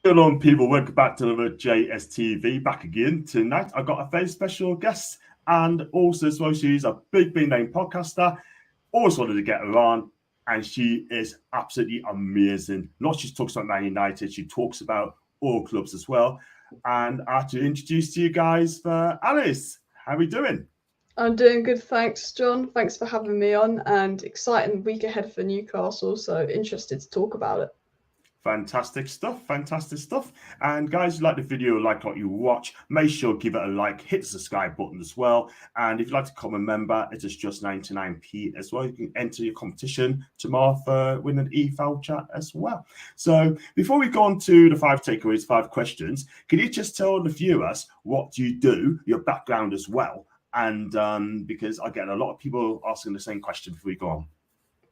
Hello, people. Welcome back to another JSTV. Back again tonight. I got a very special guest, and also as well, she's a big name podcaster. Always wanted to get her on, and she is absolutely amazing. Not just talks about Man United, she talks about all clubs as well. And I have to introduce to you guys Alice. How are we doing? I'm doing good, thanks, John. Thanks for having me on, and exciting week ahead for Newcastle. So interested to talk about it. Fantastic stuff, fantastic stuff. And guys, like the video, like what you watch, make sure give it a like, hit the subscribe button as well. And if you'd like to become a member, it is just 99p as well. You can enter your competition tomorrow for win an e-voucher as well. So before we go on to the 5 takeaways, 5 questions, can you just tell the viewers what you do, your background as well? And because I get a lot of people asking the same question before we go on.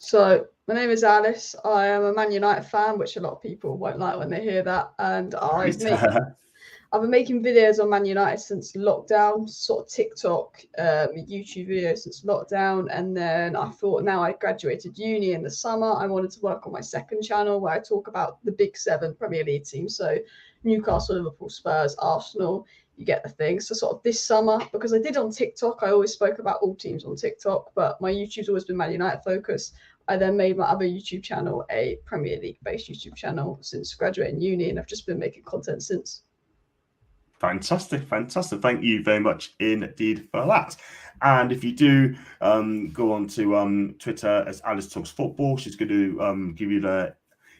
So my name is Alice. I am a Man United fan, which a lot of people won't like when they hear that. And I've been making videos on Man United since lockdown, sort of TikTok, YouTube videos since lockdown. And then I thought now I graduated uni in the summer, I wanted to work on my second channel where I talk about the big 7 Premier League teams. So Newcastle, Liverpool, Spurs, Arsenal, you get the thing. So sort of this summer, because I did on TikTok, I always spoke about all teams on TikTok, but my YouTube's always been Man United focused. I then made my other YouTube channel a Premier League based YouTube channel since graduating uni, and I've just been making content since. Fantastic. Thank you very much indeed for that. And if you do go on to Twitter as Alice Talks Football, she's going to give you the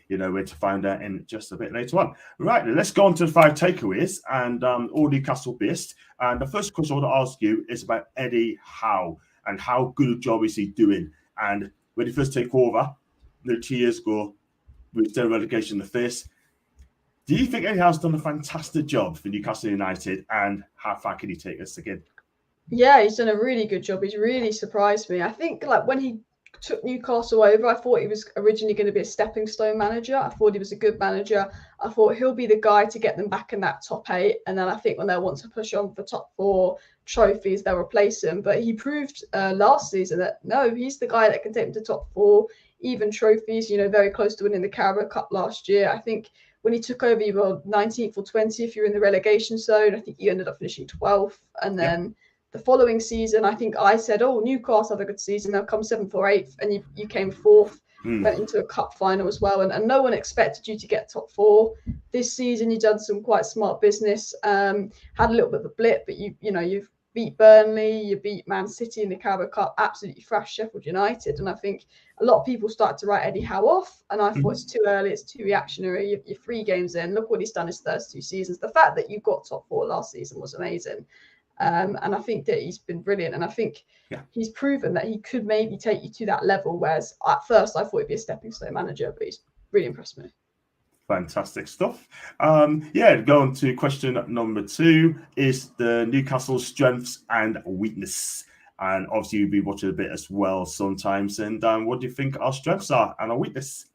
where to find her in just a bit later on. Right, let's go on to the 5 takeaways and all Newcastle based. And the first question I want to ask you is about Eddie Howe and how good a job is he doing. And when he first took over 2 years ago with the relegation in the face, do you think Eddie Howe's done a fantastic job for Newcastle United, and how far can he take us again? Yeah, he's done a really good job. He's really surprised me. I think like when he took Newcastle over, I thought he was originally going to be a stepping stone manager. I thought he was a good manager. I thought he'll be the guy to get them back in that top 8. And then I think when they want to push on for top 4 trophies, they'll replace him. But he proved last season that no, he's the guy that can take them to top 4, even trophies, very close to winning the Carabao Cup last year. I think when he took over, you were 19th or 20th. You're in the relegation zone. I think you ended up finishing 12th. And then the following season, I think I said, oh, Newcastle have a good season. They'll come 7th or 8th. And you came 4th, went into a cup final as well. And no one expected you to get top 4. This season, you've done some quite smart business. Had a little bit of a blip, but you've beat Burnley, you beat Man City in the Carabao Cup, absolutely thrashed Sheffield United. And I think a lot of people started to write Eddie Howe off. And I thought it's too early, it's too reactionary. You're 3 games in. Look what he's done his first 2 seasons. The fact that you got top 4 last season was amazing. And I think that he's been brilliant. And I think he's proven that he could maybe take you to that level. Whereas at first I thought he'd be a stepping stone manager, but he's really impressed me. Fantastic stuff. Go on to question number 2 is the Newcastle strengths and weakness. And obviously you'll be watching a bit as well sometimes. And what do you think our strengths are and our weakness?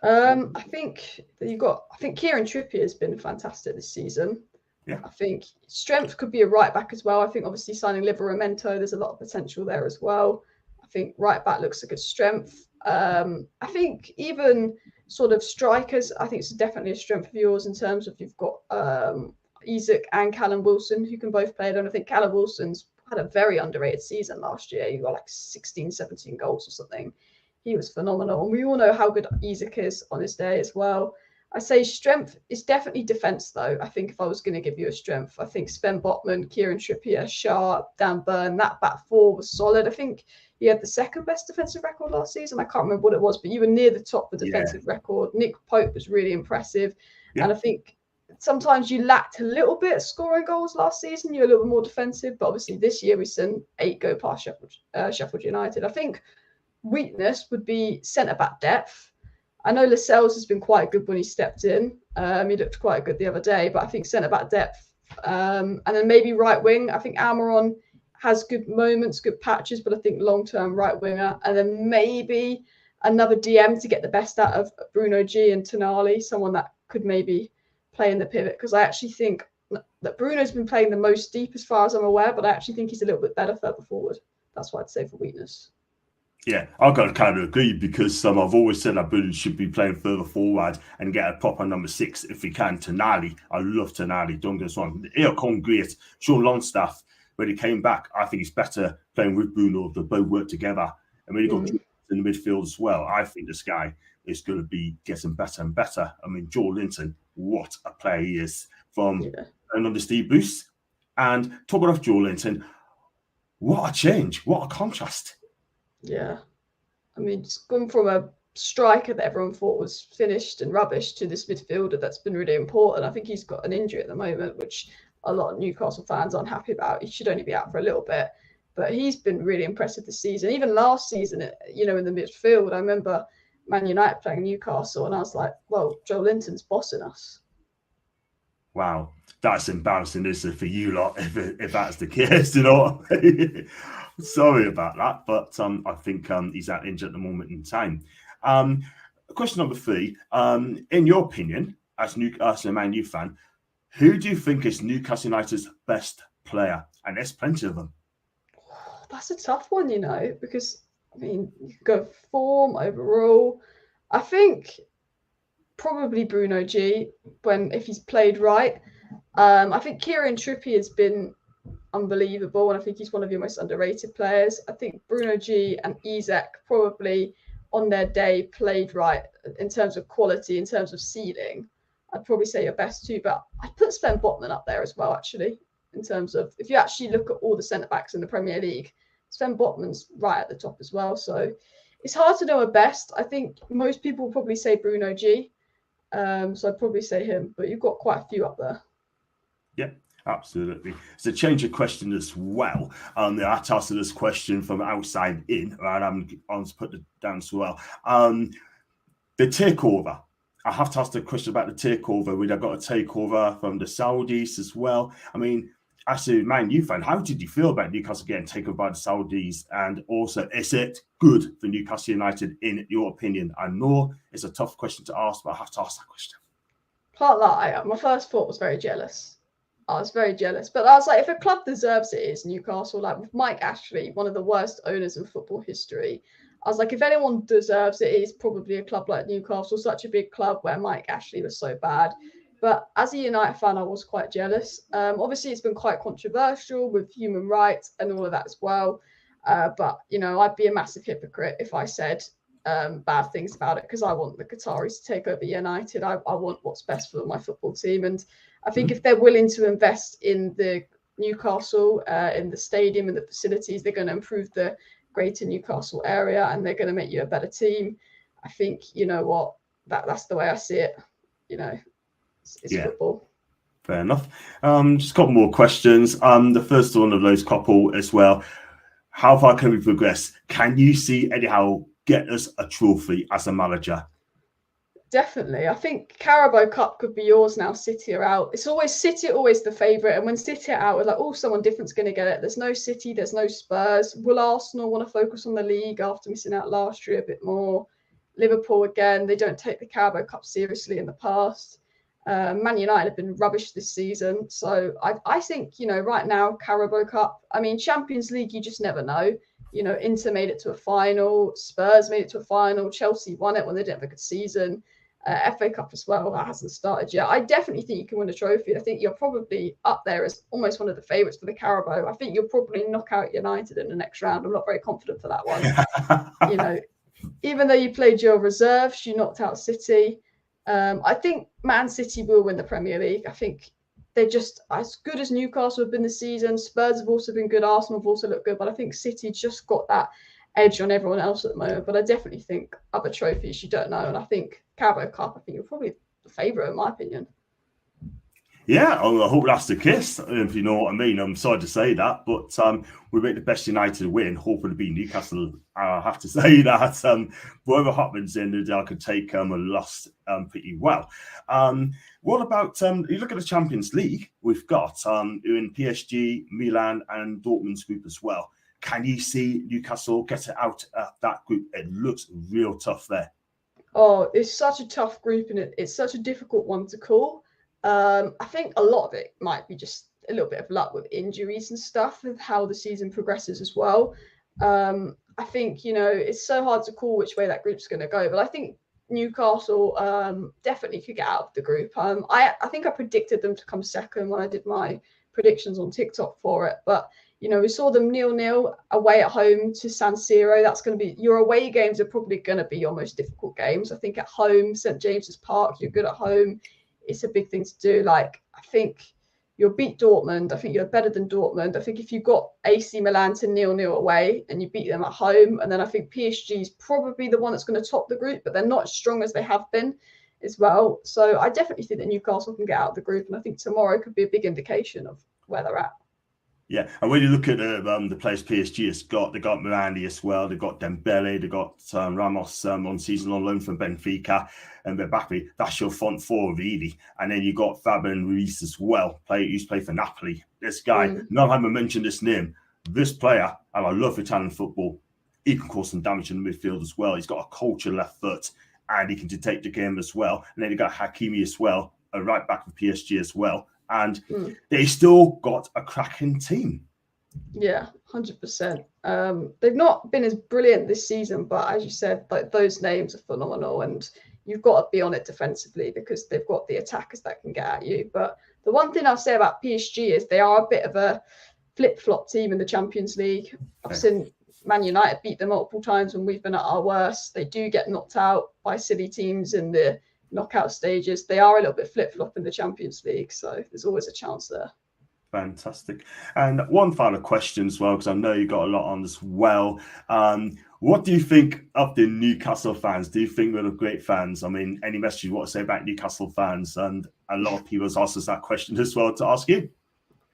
I think Kieran Trippier has been fantastic this season. Yeah. I think strength could be a right back as well. I think obviously signing Livramento, there's a lot of potential there as well. I think right back looks a good strength. I think even sort of strikers, I think it's definitely a strength of yours in terms of you've got Isak and Callum Wilson who can both play. And I think Callum Wilson's had a very underrated season last year. He got like 16, 17 goals or something. He was phenomenal. And we all know how good Isak is on his day as well. I say strength is definitely defence, though. I think if I was going to give you a strength, I think Sven Botman, Kieran Trippier, Sharp, Dan Burn, that back 4 was solid. I think he had the 2nd best defensive record last season. I can't remember what it was, but you were near the top for defensive record. Nick Pope was really impressive. Yeah. And I think sometimes you lacked a little bit scoring goals last season. You were a little bit more defensive, but obviously this year we've seen 8 go past Sheffield United. I think weakness would be centre-back depth. I know Lascelles has been quite good when he stepped in. He looked quite good the other day, but I think centre-back depth. And then maybe right wing. I think Almiron has good moments, good patches, but I think long-term right winger. And then maybe another DM to get the best out of Bruno G and Tonali, someone that could maybe play in the pivot. Because I actually think that Bruno's been playing the most deep as far as I'm aware, but I actually think he's a little bit better further forward. That's what I'd say for weakness. Yeah, I've got to kind of agree because I've always said that Bruno should be playing further forward and get a proper number 6 if we can. Tonali, I love Tonali. Don't get us wrong. He'll come great. Sean Longstaff, when he came back, I think he's better playing with Bruno. They both work together. And when you got in the midfield as well, I think this guy is going to be getting better and better. I mean, Joe Linton, what a player he is from under Steve Bruce. And talking of Joe Linton, what a change, what a contrast. Yeah. I mean, just going from a striker that everyone thought was finished and rubbish to this midfielder that's been really important. I think he's got an injury at the moment, which a lot of Newcastle fans aren't happy about. He should only be out for a little bit, but he's been really impressive this season. Even last season, you know, in the midfield, I remember Man United playing Newcastle, and I was like, well, Joe Linton's bossing us. Wow, that's embarrassing, isn't it, for you lot, if that's the case, you know? Sorry about that, but I think he's out injured at the moment in time. Question number 3, in your opinion, as a Man U fan, who do you think is Newcastle United's best player? And there's plenty of them. That's a tough one, you know, because, I mean, you could go form, overall. I think probably Bruno G, if he's played right. I think Kieran Trippier has been unbelievable, and I think he's one of your most underrated players. I think Bruno G and Isak probably on their day played right in terms of quality, in terms of ceiling. I'd probably say your best two, but I'd put Sven Botman up there as well, actually, in terms of if you actually look at all the centre-backs in the Premier League, Sven Botman's right at the top as well. So it's hard to know a best. I think most people will probably say Bruno G. So I'd probably say him, but you've got quite a few up there. Yeah, absolutely. So change of question as well. I asked this question from outside in, right? I'm to put it down as well. The takeover. I have to ask the question about the takeover. We've got a takeover from the Saudis as well. I mean, as a Man U fan, how did you feel about Newcastle getting taken over by the Saudis? And also, is it good for Newcastle United, in your opinion? I know it's a tough question to ask, but I have to ask that question. Can't lie, my first thought was very jealous. I was very jealous. But I was like, if a club deserves it, it's Newcastle. Like with Mike Ashley, one of the worst owners in football history. I was like, if anyone deserves it, it's probably a club like Newcastle, such a big club where Mike Ashley was so bad. But as a United fan, I was quite jealous. Obviously, it's been quite controversial with human rights and all of that as well. But, you know, I'd be a massive hypocrite if I said bad things about it, because I want the Qataris to take over United. I want what's best for my football team. And I think if they're willing to invest in the Newcastle, in the stadium and the facilities, they're going to improve the greater Newcastle area and they're going to make you a better team. I think, you know what, that's the way I see it. You know, it's football. Fair enough. Just a couple more questions. The first one of those couple as well. How far can we progress? Can you see Eddie Howe get us a trophy as a manager? Definitely. I think Carabao Cup could be yours now. City are out. It's always City, always the favourite. And when City are out, we're like, oh, someone different's going to get it. There's no City, there's no Spurs. Will Arsenal want to focus on the league after missing out last year a bit more? Liverpool, again, they don't take the Carabao Cup seriously in the past. Man United have been rubbish this season. So I think, you know, right now, Carabao Cup, I mean, Champions League, you just never know. You know, Inter made it to a final. Spurs made it to a final. Chelsea won it when they didn't have a good season. FA Cup as well, that hasn't started yet. I definitely think you can win a trophy. I think you're probably up there as almost one of the favourites for the Carabao. I think you'll probably knock out United in the next round. I'm not very confident for that one. You know, even though you played your reserves, you knocked out City. I think Man City will win the Premier League. I think they're just as good as Newcastle have been this season. Spurs have also been good. Arsenal have also looked good. But I think City just got that edge on everyone else at the moment. But I definitely think other trophies you don't know. And I think Carabao Cup, I think you're probably the favourite in my opinion. Yeah, I hope that's the case, if you know what I mean. I'm sorry to say that, but we make the best United win, hoping to beat Newcastle. I have to say that whatever happens in the day, I could take a loss pretty well. What about, you look at the Champions League, we've got in PSG, Milan and Dortmund's group as well. Can you see Newcastle get it out of that group? It looks real tough there. Oh, it's such a tough group and it's such a difficult one to call. I think a lot of it might be just a little bit of luck with injuries and stuff, with how the season progresses as well. I think, you know, it's so hard to call which way that group's going to go. But I think Newcastle definitely could get out of the group. I think I predicted them to come second when I did my predictions on TikTok for it. But, you know, we saw them 0-0 away at home to San Siro. That's going to be, your away games are probably going to be your most difficult games. I think at home, St. James's Park, you're good at home. It's a big thing to do. Like, I think you'll beat Dortmund. I think you're better than Dortmund. I think if you got AC Milan to 0-0 away and you beat them at home, and then I think PSG is probably the one that's going to top the group, but they're not as strong as they have been as well. So I definitely think that Newcastle can get out of the group, and I think tomorrow could be a big indication of where they're at. Yeah, and when you look at the players PSG has got, they got Miranda as well, they got Dembele, they got Ramos on season on loan from Benfica, and Mbappe. That's your front four really, and then you got Fabian Ruiz as well, who's played for Napoli. This guy, none haven't mentioned this name. This player, and I love Italian football, he can cause some damage in the midfield as well. He's got a culture left foot, and he can dictate the game as well. And then you got Hakimi as well, a right back of PSG as well. And they still got a cracking team. Yeah, 100%. They've not been as brilliant this season, but as you said, like, those names are phenomenal, and you've got to be on it defensively because they've got the attackers that can get at you. But the one thing I'll say about PSG is they are a bit of a flip-flop team in the Champions League. I've seen Man United beat them multiple times when we've been at our worst. They do get knocked out by silly teams in the knockout stages. They are a little bit flip-flop in the Champions League, so there's always a chance there. Fantastic. And one final question as well, because I know you got a lot on as well. What do you think of the Newcastle fans? Do you think they're great fans? I mean, any message you want to say about Newcastle fans? And a lot of people have asked us that question as well to ask you.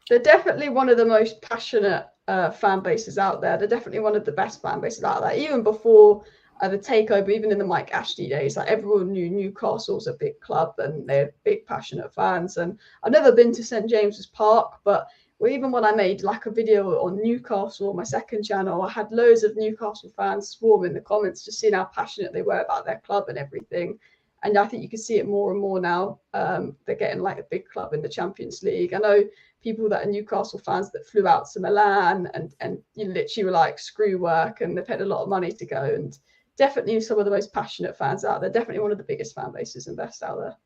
They're definitely one of the most passionate fan bases out there. They're definitely one of the best fan bases out there. Even before the takeover, even in the Mike Ashley days, like, everyone knew Newcastle's a big club and they're big passionate fans. And I've never been to St. James's Park, but even when I made like a video on Newcastle on my second channel, I had loads of Newcastle fans swarm in the comments, just seeing how passionate they were about their club and everything. And I think you can see it more and more now. They're getting like a big club in the Champions League. I know people that are Newcastle fans that flew out to Milan and you literally were like, screw work, and they paid a lot of money to go. And definitely some of the most passionate fans out there. Definitely one of the biggest fan bases and best out there.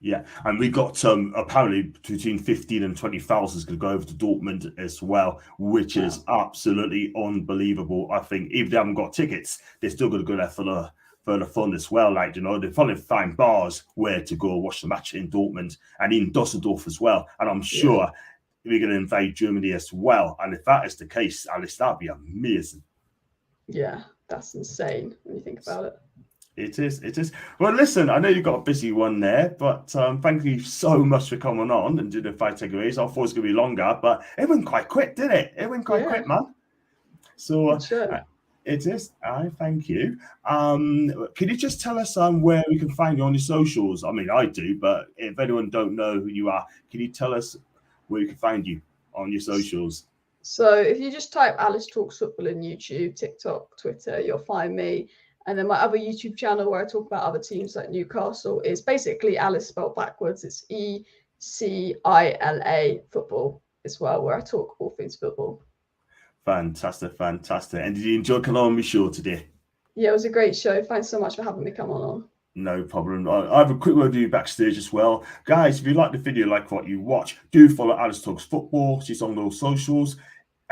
Yeah, and we got apparently between 15 and 20,000 is going to go over to Dortmund as well, which is absolutely unbelievable. I think even if they haven't got tickets, they're still going to go there for the fun as well. Like, you know, they probably find bars where to go watch the match in Dortmund and in Dusseldorf as well. And I'm sure we're going to invade Germany as well. And if that is the case, Alice, that'd be amazing. Yeah, that's insane when you think about it. It is. Well, listen, I know you've got a busy one there, but thank you so much for coming on and doing the 5 takeaways. I thought it was going to be longer, but it went quite quick, didn't it? It went quite quick, man. So it is. I thank you. Can you just tell us where we can find you on your socials? I mean, I do, but if anyone don't know who you are, can you tell us where we can find you on your socials? So if you just type Alice Talks Football in YouTube, TikTok, Twitter, you'll find me. And then my other YouTube channel where I talk about other teams like Newcastle is basically Alice spelled backwards. It's ECILA football as well, where I talk all things football. Fantastic. And did you enjoy coming on my show today? Yeah, it was a great show. Thanks so much for having me come on. No problem. I have a quick word with you backstage as well. Guys, if you like the video, like what you watch, do follow Alice Talks Football. She's on those socials.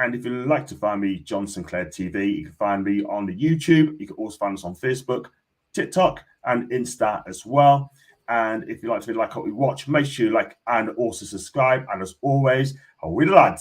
And if you'd like to find me, John Sinclair TV, you can find me on the YouTube. You can also find us on Facebook, TikTok, and Insta as well. And if you like to like what we watch, make sure you like and also subscribe. And as always, are we the lads?